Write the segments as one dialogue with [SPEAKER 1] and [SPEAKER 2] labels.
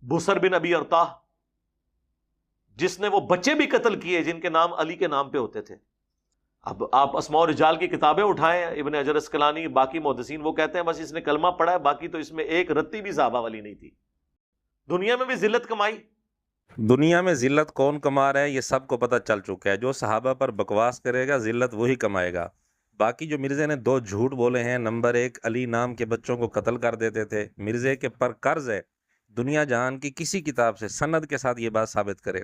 [SPEAKER 1] بسر بن ابی ارطاح، جس نے وہ بچے بھی قتل کیے جن کے نام علی کے نام پہ ہوتے تھے. اب آپ اسماء و رجال کی کتابیں اٹھائیں، ابن حجر اسقلانی، باقی محدثین، وہ کہتے ہیں بس اس نے کلمہ پڑھا ہے، باقی تو اس میں ایک رتی بھی صحابہ والی نہیں تھی. دنیا میں بھی ذلت کمائی.
[SPEAKER 2] دنیا میں ذلت کون کما رہا ہے یہ سب کو پتہ چل چکا ہے. جو صحابہ پر بکواس کرے گا ذلت وہی کمائے گا. باقی جو مرزے نے 2 جھوٹ بولے ہیں، نمبر 1 علی نام کے بچوں کو قتل کر دیتے تھے. مرزے کے پر قرض ہے دنیا جہان کی کسی کتاب سے سند کے ساتھ یہ بات ثابت کرے.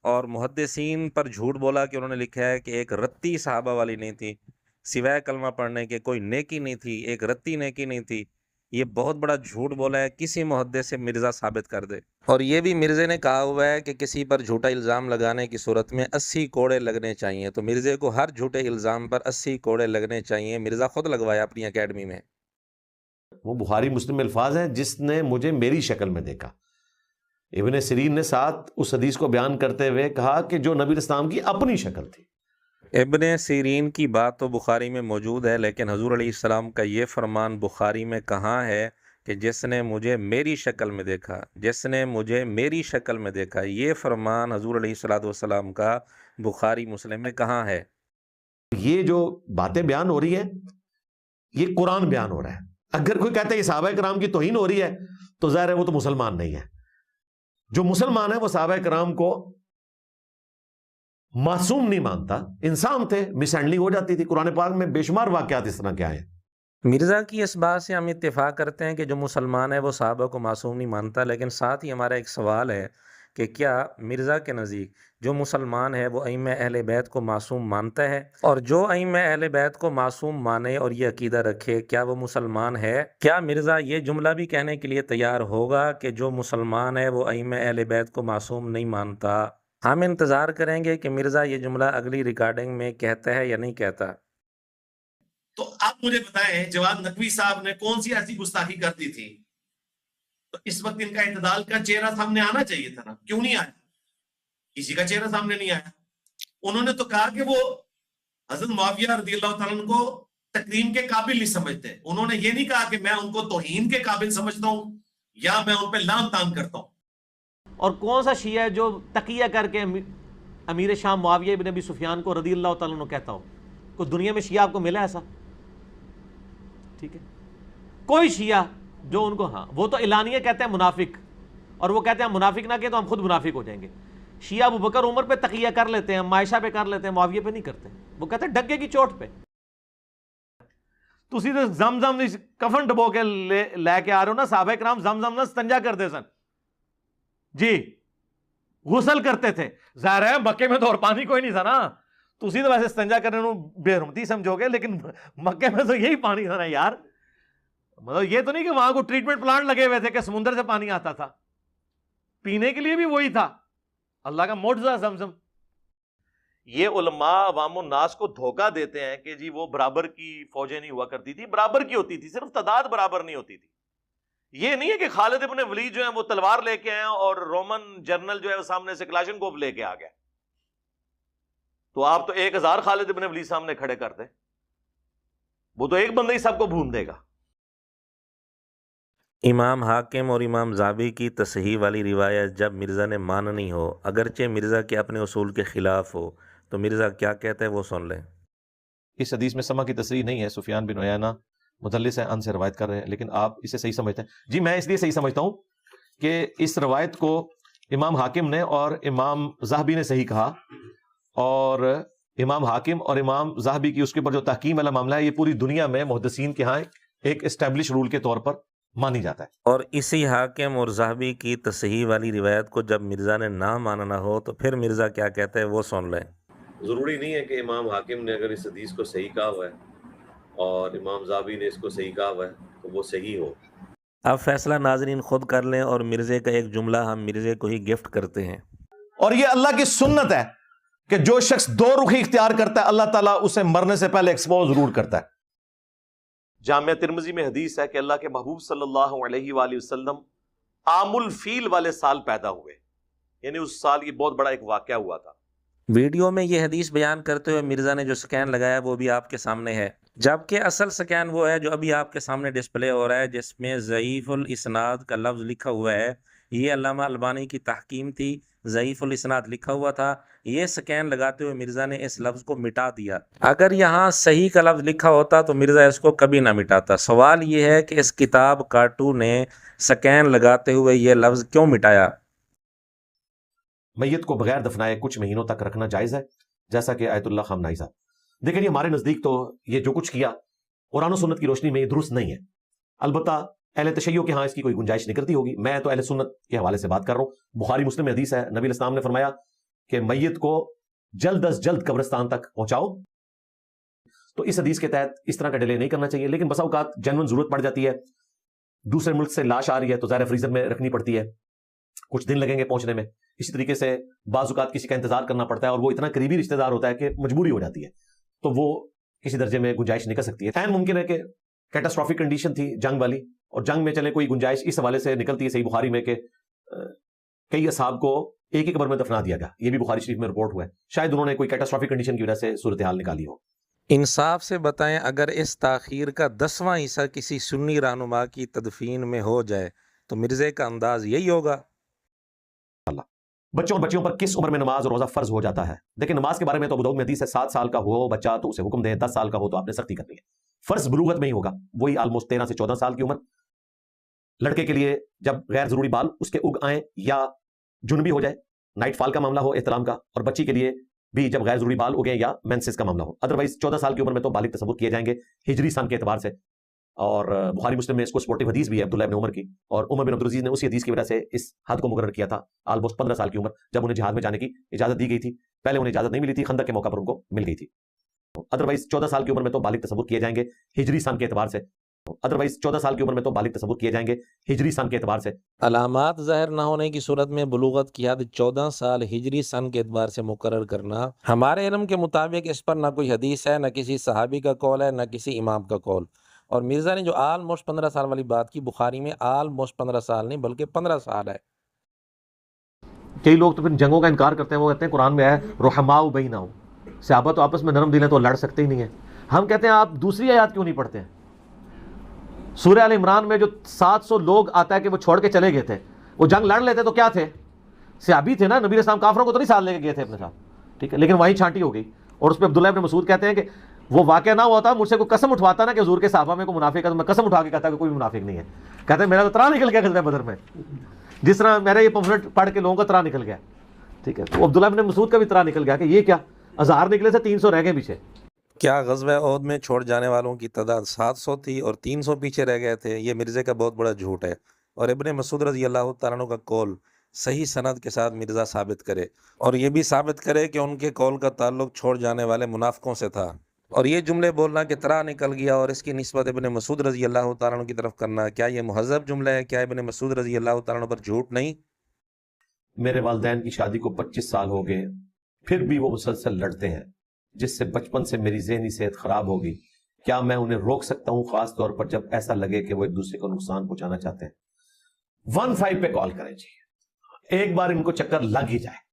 [SPEAKER 2] اور محدثین پر جھوٹ بولا کہ انہوں نے لکھا ہے کہ ایک رتی صحابہ والی نہیں تھی، سوائے کلمہ پڑھنے کے کوئی نیکی نہیں تھی، ایک رتی نیکی نہیں تھی. یہ بہت بڑا جھوٹ بولا ہے. کسی محدث سے مرزا ثابت کر دے. اور یہ بھی مرزے نے کہا ہوا ہے کہ کسی پر جھوٹا الزام لگانے کی صورت میں 80 کوڑے لگنے چاہیے. تو مرزے کو ہر جھوٹے الزام پر 80 کوڑے لگنے چاہیے. مرزا خود لگوایا اپنی اکیڈمی میں.
[SPEAKER 3] وہ بخاری مسلم میں الفاظ ہیں، جس نے مجھے میری شکل میں دیکھا. ابن سیرین نے ساتھ اس حدیث کو بیان کرتے ہوئے کہا کہ جو نبی اسلام کی اپنی شکل تھی.
[SPEAKER 2] ابن سیرین کی بات تو بخاری میں موجود ہے، لیکن حضور علیہ السلام کا یہ فرمان بخاری میں کہاں ہے کہ جس نے مجھے میری شکل میں دیکھا، جس نے مجھے میری شکل میں دیکھا؟ یہ فرمان حضور علیہ السلام کا بخاری مسلم میں کہاں ہے؟
[SPEAKER 3] یہ جو باتیں بیان ہو رہی ہیں یہ قرآن بیان ہو رہا ہے. اگر کوئی کہتا ہے یہ صحابہ کرام کی توہین ہو رہی ہے تو ظاہر ہے وہ تو مسلمان نہیں ہے. جو مسلمان ہے وہ صحابہ کرام کو معصوم نہیں مانتا. انسان تھے، مس ہینڈلنگ ہو جاتی تھی. قرآن پاک میں بے شمار واقعات اس طرح کے آئے ہیں.
[SPEAKER 2] مرزا کی اس بات سے ہم اتفاق کرتے ہیں کہ جو مسلمان ہے وہ صحابہ کو معصوم نہیں مانتا، لیکن ساتھ ہی ہمارا ایک سوال ہے کہ کیا مرزا کے نزدیک جو مسلمان ہے وہ ائمہ اہل بیت کو معصوم مانتا ہے؟ اور جو ائمہ اہل بیت کو معصوم مانے اور یہ عقیدہ رکھے، کیا وہ مسلمان ہے؟ کیا مرزا یہ جملہ بھی کہنے کے لیے تیار ہوگا کہ جو مسلمان ہے وہ ائمہ اہل بیت کو معصوم نہیں مانتا؟ ہم انتظار کریں گے کہ مرزا یہ جملہ اگلی ریکارڈنگ میں کہتا ہے یا نہیں کہتا.
[SPEAKER 4] تو آپ مجھے بتائیں جواد نقوی صاحب نے کون سی ایسی گستاخی کر دی تھی؟ تو اس وقت ان کا اعتدال کا چہرہ سامنے آنا چاہیے تھا نا، کیوں نہیں آیا؟ کسی کا چہرہ سامنے نہیں آیا. انہوں نے تو کہا کہ وہ حضرت معاویہ رضی اللہ تعالیٰ عنہ کو تکریم کے قابل نہیں سمجھتے. انہوں نے یہ نہیں کہا کہ میں ان کو توہین کے قابل سمجھتا ہوں یا میں ان پہ لام تان کرتا ہوں.
[SPEAKER 1] اور کون سا شیعہ ہے جو تقیہ کر کے امیر شام معاویہ بن ابی سفیان کو رضی اللہ تعالیٰ عنہ کہتا ہو؟ کوئی دنیا میں شیعہ آپ کو ملا ایسا؟ ٹھیک ہے، کوئی شیعہ جو ان کو، ہاں وہ تو اعلانیہ کہتے ہیں منافق، اور وہ کہتے ہیں منافق نہ کہ تو ہم خود منافق ہو جائیں گے. شیعہ ابو بکر عمر پہ تقیہ کر لیتے ہیں، عائشہ پہ کر لیتے ہیں، معاویہ پہ نہیں کرتے. وہ کہتے ہیں ڈگے کی چوٹ پہ. تسی تو زمزم کفن ڈبو کے لے کے آ رہے ہو نا. صحابہ کرام زمزم نہ استنجا کرتے سن جی، غسل کرتے تھے. ظاہر ہے مکے میں تو اور پانی کوئی نہیں تھا نا. تسی تو ویسے استنجا کرنے کو بے حرمتی سمجھو گے، لیکن مکے میں تو یہی پانی تھا نا یار. مطلب یہ تو نہیں کہ وہاں کو ٹریٹمنٹ پلانٹ لگے ہوئے تھے کہ سمندر سے پانی آتا تھا. پینے کے لیے بھی وہی تھا. اللہ کا معجزہ زمزم. یہ علماء عوام الناس کو دھوکہ دیتے ہیں کہ جی وہ برابر کی فوجیں نہیں ہوا کرتی تھی. برابر کی ہوتی تھی، صرف تعداد برابر نہیں ہوتی تھی. یہ نہیں ہے کہ خالد ابن ولید جو ہیں وہ تلوار لے کے آئے اور رومن جنرل جو ہے وہ سامنے سے کلاشنکوف لے کے آ گئے. تو آپ تو 1000 خالد ابن ولید سامنے کھڑے کر دیں، وہ تو ایک بندہ ہی سب کو بھون دے گا.
[SPEAKER 2] امام حاکم اور امام ذہبی کی تصحیح والی روایت جب مرزا نے ماننی ہو، اگرچہ مرزا کے اپنے اصول کے خلاف ہو، تو مرزا کیا کہتا ہے وہ سن لیں.
[SPEAKER 3] اس حدیث میں سما کی تصریح نہیں ہے. سفیان بن عیینہ مدلس ہے، ان سے روایت کر رہے ہیں، لیکن آپ اسے صحیح سمجھتے ہیں. جی میں اس لیے صحیح سمجھتا ہوں کہ اس روایت کو امام حاکم نے اور امام ذہبی نے صحیح کہا، اور امام حاکم اور امام ذہبی کی اس کے اوپر جو تحکیم والا معاملہ ہے یہ پوری دنیا میں محدثین کے ہاں ایک اسٹیبلش رول کے طور پر مانی جاتا ہے.
[SPEAKER 2] اور اسی حاکم اور ذہبی کی تصحیح والی روایت کو جب مرزا نے نہ ماننا ہو تو پھر مرزا کیا کہتا ہے وہ سن لیں.
[SPEAKER 5] ضروری نہیں ہے کہ امام حاکم نے اگر اس حدیث کو صحیح کہا ہوا ہے اور امام ذہبی نے اس کو صحیح کہا ہوا ہے تو وہ صحیح ہو.
[SPEAKER 2] اب فیصلہ ناظرین خود کر لیں، اور مرزے کا ایک جملہ ہم مرزے کو ہی گفٹ کرتے ہیں.
[SPEAKER 3] اور یہ اللہ کی سنت ہے کہ جو شخص دو رخی اختیار کرتا ہے اللہ تعالیٰ اسے مرنے سے پہلے ایکسپوز ضرور کرتا ہے.
[SPEAKER 1] جامعہ ترمذی میں حدیث ہے کہ اللہ کے محبوب صلی اللہ علیہ وآلہ وسلم عام الفیل والے سال پیدا ہوئے، یعنی اس سال یہ بہت بڑا ایک واقعہ ہوا تھا.
[SPEAKER 2] ویڈیو میں یہ حدیث بیان کرتے ہوئے مرزا نے جو سکین لگایا وہ بھی آپ کے سامنے ہے. جبکہ اصل سکین وہ ہے جو ابھی آپ کے سامنے ڈسپلے ہو رہا ہے، جس میں ضعیف الاسناد کا لفظ لکھا ہوا ہے۔ یہ علامہ البانی کی تحکیم تھی، ضعیف الاسناد لکھا ہوا تھا، یہ سکین لگاتے ہوئے مرزا نے اس لفظ کو مٹا دیا۔ اگر یہاں صحیح کا لفظ لکھا ہوتا تو مرزا اس کو کبھی نہ مٹاتا۔ سوال یہ ہے کہ اس کتاب کاٹو نے سکین لگاتے ہوئے یہ لفظ کیوں مٹایا؟
[SPEAKER 3] میت کو بغیر دفنائے کچھ مہینوں تک رکھنا جائز ہے، جیسا کہ آیت اللہ خامنائی صاحب۔ دیکھیں یہ ہمارے نزدیک تو یہ جو کچھ کیا قرآن و سنت کی روشنی میں یہ درست نہیں ہے۔ البتہ اہل تشیع کے ہاں اس کی کوئی گنجائش نکلتی ہوگی، میں تو اہل سنت کے حوالے سے بات کر رہا ہوں۔ بخاری مسلم میں حدیث ہے، نبی علیہ السلام نے فرمایا کہ میت کو جلد از جلد قبرستان تک پہنچاؤ۔ تو اس حدیث کے تحت اس طرح کا ڈیلے نہیں کرنا چاہیے، لیکن بسا اوقات جنون ضرورت پڑ جاتی ہے، دوسرے ملک سے لاش آ رہی ہے تو ظاہر فریزر میں رکھنی پڑتی ہے، کچھ دن لگیں گے پہنچنے میں۔ اسی طریقے سے بعض اوقات کسی کا انتظار کرنا پڑتا ہے اور وہ اتنا قریبی رشتہ دار ہوتا ہے کہ مجبوری ہو جاتی ہے، تو وہ کسی درجے میں گنجائش نکل سکتی ہے۔ عین ممکن ہے کہ کیٹاسٹرافک کنڈیشن تھی جنگ والی، اور جنگ میں چلے کوئی گنجائش اس حوالے سے نکلتی ہے صحیح بخاری میں کہ کئی اصحاب کو ایک ہی قبر میں دفنا دیا گیا، یہ بھی بخاری شریف میں رپورٹ ہوا ہے۔ شاید انہوں نے کوئی کیٹاسٹرافک کنڈیشن کی وجہ سے صورتحال نکالی ہو۔
[SPEAKER 2] انصاف سے بتائیں، اگر اس تاخیر کا 10واں حصہ کسی سنی رہنما کی تدفین میں ہو جائے تو مرزے کا انداز یہی ہوگا؟
[SPEAKER 3] بچوں اور بچیوں پر کس عمر میں نماز اور روزہ فرض ہو جاتا ہے؟ دیکھیں نماز کے بارے میں تو ابو داؤد میں حدیث ہے 7 سال کا ہو بچہ تو اسے حکم دیں، 10 سال کا ہو تو آپ نے سختی کرنی ہے۔ فرض بلوغت میں ہی ہوگا، وہی آلموسٹ 13 سے 14 سال کی عمر۔ لڑکے کے لیے جب غیر ضروری بال اس کے اگ آئیں یا جنبی ہو جائے، نائٹ فال کا معاملہ ہو احتلام کا، اور بچی کے لیے بھی جب غیر ضروری بال اگیں یا مینسس کا معاملہ ہو۔ ادروائز 14 سال کی عمر میں تو بالغ تصور کیے جائیں گے ہجری سن کے اعتبار سے، اور بخاری مسلم میں اس کو سپورٹو حدیث بھی ہے عبداللہ بن عمر کی، اور عمر بن عبدالعزیز نے اسی حدیث کی وجہ سے اس حد کو مقرر کیا تھا آلموسٹ 15 سال کی عمر، جب انہیں جہاد میں جانے کی اجازت دی گئی تھی۔ پہلے انہیں اجازت نہیں ملی تھی، خندق کے موقع پر ان کو مل گئی تھی۔ ادروائز 14 سال کی عمر میں تو بالغ تصور کیے جائیں گے ہجری سن کے اعتبار سے، ادروائز 14 سال کی عمر میں تو بالغ تصور کیے جائیں گے ہجری سن کے اعتبار سے۔
[SPEAKER 2] علامات ظاہر نہ ہونے کی صورت میں بلوغت کی حد 14 سال ہجری سن کے اعتبار سے مقرر کرنا، ہمارے علم کے مطابق اس پر نہ کوئی حدیث ہے، نہ کسی صحابی کا قول ہے، نہ کسی امام کا قول۔ اور مرزا نے جو آلموسٹ 15 سال والی بات کی، بخاری میں آلموسٹ 15 سال نہیں بلکہ 15 سال ہے۔
[SPEAKER 3] کئی لوگ تو پھر جنگوں کا انکار کرتے ہیں، وہ کہتے ہیں قرآن میں ہے رحماء بینہم، صحابہ تو آپس میں نرم دل ہیں تو لڑ سکتے ہی نہیں ہیں۔ ہم کہتے ہیں آپ دوسری آیات کیوں نہیں پڑھتے ہیں؟ سورہ ال عمران میں جو 700 لوگ آتا ہے کہ وہ چھوڑ کے چلے گئے تھے، وہ جنگ لڑ لیتے تو کیا تھے؟ صحابی تھے نا، نبی علیہ السلام کافروں کو تو نہیں ساتھ لے کے گئے تھے اپنے ساتھ، ٹھیک ہے، لیکن وہیں چھانٹی ہو گئی۔ اور اس پہ عبداللہ ابن مسعود کہتے ہیں کہ وہ واقعہ نہ ہوا تھا، مجھ سے کوئی قسم اٹھواتا نا کہ حضور کے صحابہ میں کوئی منافق ہے تو میں قسم اٹھا کے کہتا کہ کوئی منافق نہیں ہے۔ کہتے ہیں میرا تو طرح نکل گیا غزوہ بدر میں، جس طرح میرا یہ پمفلٹ پڑھ کے لوگوں کا طرح نکل گیا، ٹھیک ہے۔ تو عبداللہ ابن مسعود کا بھی طرح نکل گیا کہ یہ کیا 1000 نکلے سے 300 رہ گئے پیچھے۔
[SPEAKER 2] کیا غزوہ احد میں چھوڑ جانے والوں کی تعداد 700 تھی اور 300 پیچھے رہ گئے تھے؟ یہ مرزے کا بہت بڑا جھوٹ ہے، اور ابن مسعود رضی اللہ تعالیٰ عنہ کا قول صحیح سند کے ساتھ مرزا ثابت کرے، اور یہ بھی ثابت کرے کہ ان کے قول کا تعلق چھوڑ جانے والے منافقوں سے تھا۔ اور یہ جملے بولنا کہ طرح نکل گیا اور اس کی نسبت ابن مسعود رضی اللہ تعالیٰ عنہ کی طرف کرنا، کیا یہ مہذب جملہ ہے؟ کیا ابن مسعود رضی اللہ تعالیٰ عنہ پر جھوٹ نہیں؟
[SPEAKER 3] میرے والدین کی شادی کو 25 سال ہو گئے، پھر بھی وہ مسلسل لڑتے ہیں، جس سے بچپن سے میری ذہنی صحت خراب ہوگی۔ کیا میں انہیں روک سکتا ہوں، خاص طور پر جب ایسا لگے کہ وہ ایک دوسرے کو نقصان پہنچانا چاہتے ہیں؟ 15 پہ کال کریں جی، ایک بار ان کو چکر لگ ہی جائے،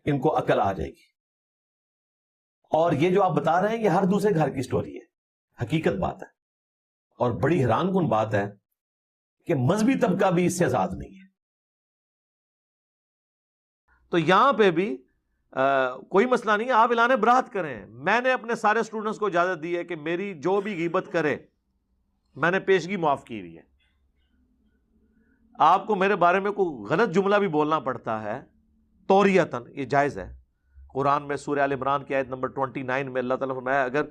[SPEAKER 3] ان کو عقل آ جائے گی۔ اور یہ جو آپ بتا رہے ہیں یہ ہر دوسرے گھر کی سٹوری ہے، حقیقت بات ہے، اور بڑی حیران کن بات ہے کہ مذہبی طبقہ بھی اس سے آزاد نہیں ہے۔
[SPEAKER 1] تو یہاں پہ بھی کوئی مسئلہ نہیں ہے، آپ اعلان براعت کریں۔ میں نے اپنے سارے سٹوڈنٹس کو اجازت دی ہے کہ میری جو بھی غیبت کرے میں نے پیشگی معاف کی ہوئی ہے۔ آپ کو میرے بارے میں کوئی غلط جملہ بھی بولنا پڑتا ہے توریتاً، یہ جائز ہے۔ قرآن میں سورہ ال عمران کی آیت نمبر 29 میں اللہ تعالیٰ فرمایا اگر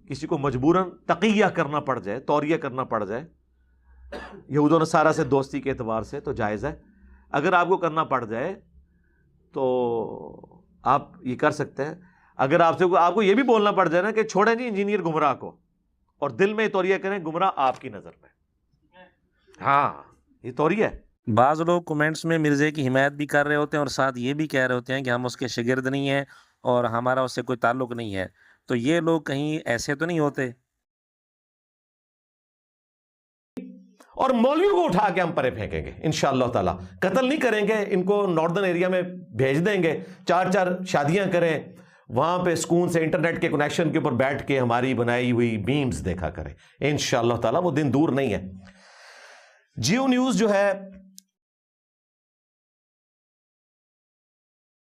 [SPEAKER 1] کسی کو مجبوراً تقیہ کرنا پڑ جائے، توریہ کرنا پڑ جائے یہود و نصارہ سے دوستی کے اعتبار سے تو جائز ہے۔ اگر آپ کو کرنا پڑ جائے تو آپ یہ کر سکتے ہیں۔ اگر آپ کو یہ بھی بولنا پڑ جائے نا کہ چھوڑیں جی انجینئر گمراہ کو، اور دل میں توریہ کریں گمراہ آپ کی نظر میں، ہاں یہ توریہ ہے۔
[SPEAKER 2] بعض لوگ کومنٹس میں مرزے کی حمایت بھی کر رہے ہوتے ہیں اور ساتھ یہ بھی کہہ رہے ہوتے ہیں کہ ہم اس کے شاگرد نہیں ہیں اور ہمارا اس سے کوئی تعلق نہیں ہے، تو یہ لوگ کہیں ایسے تو نہیں ہوتے؟
[SPEAKER 3] اور مولویوں کو اٹھا کے ہم پرے پھینکیں گے انشاءاللہ تعالیٰ، قتل نہیں کریں گے، ان کو ناردرن ایریا میں بھیج دیں گے، 4 شادیاں کریں، وہاں پہ سکون سے انٹرنیٹ کے کنیکشن کے اوپر بیٹھ کے ہماری بنائی ہوئی میمز دیکھا کریں. انشاءاللہ تعالیٰ وہ دن دور نہیں ہے. جیو نیوز جو ہے